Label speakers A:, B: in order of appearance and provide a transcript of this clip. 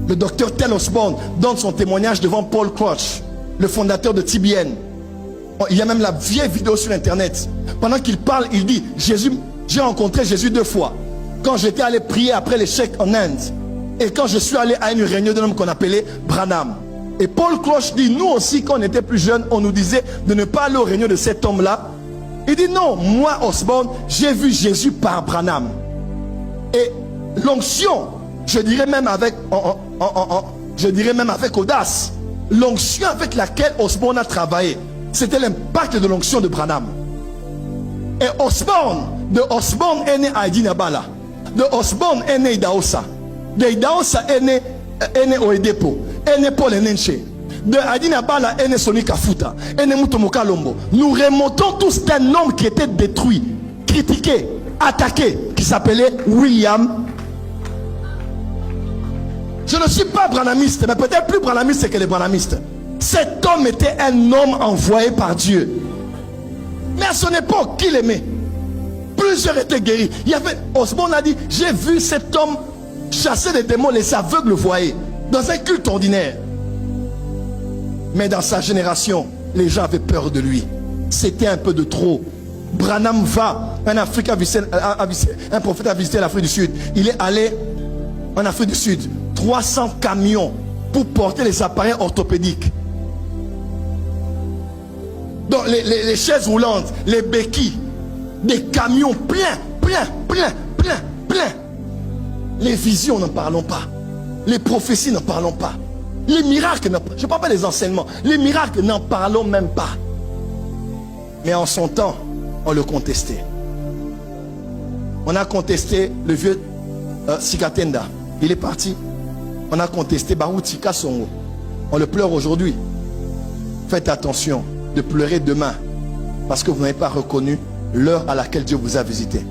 A: Le docteur Tel Osborne donne son témoignage devant Paul Crouch, le fondateur de TBN. Il y a même la vieille vidéo sur internet. Pendant qu'il parle, il dit, j'ai rencontré Jésus 2 fois. Quand j'étais allé prier après l'échec en Inde. Et quand je suis allé à une réunion d'un homme qu'on appelait Branham. Et Paul Crouch dit, nous aussi quand on était plus jeunes, on nous disait de ne pas aller aux réunions de cet homme-là. Il dit non, moi Osborne, j'ai vu Jésus par Branham. Et l'onction, je dirais même avec audace, l'onction avec laquelle Osborne a travaillé, c'était l'impact de l'onction de Branham. Et de Osborne est né Heidi Nabala. De Osborne est né Idaosa. De Idaosa est né Oedepo. Est né Paul Enenche. De Heidi Nabala est né Soni Kafuta. Est né Mutomoka Lombo. Nous remontons tous d'un homme qui était détruit, critiqué, attaqué, qui s'appelait William. Je ne suis pas branhamiste, mais peut-être plus branhamiste que les branhamistes. Cet homme était un homme envoyé par Dieu. Mais à son époque, qui l'aimait? Plusieurs étaient guéris. Osborne a dit, j'ai vu cet homme chasser les démons, les aveugles le voyaient, dans un culte ordinaire. Mais dans sa génération, les gens avaient peur de lui. C'était un peu de trop. Branham va, un prophète a visité l'Afrique du Sud. Il est allé en Afrique du Sud. 300 camions pour porter les appareils orthopédiques. Donc les chaises roulantes, les béquilles, des camions pleins. Les visions, n'en parlons pas. Les prophéties, n'en parlons pas. Les miracles, je ne parle pas des enseignements. Les miracles, n'en parlons même pas. Mais en son temps, on le contestait. On a contesté le vieux Sikatenda. Il est parti. On a contesté Barouti Kassongo. On le pleure aujourd'hui. Faites attention de pleurer demain parce que vous n'avez pas reconnu l'heure à laquelle Dieu vous a visité.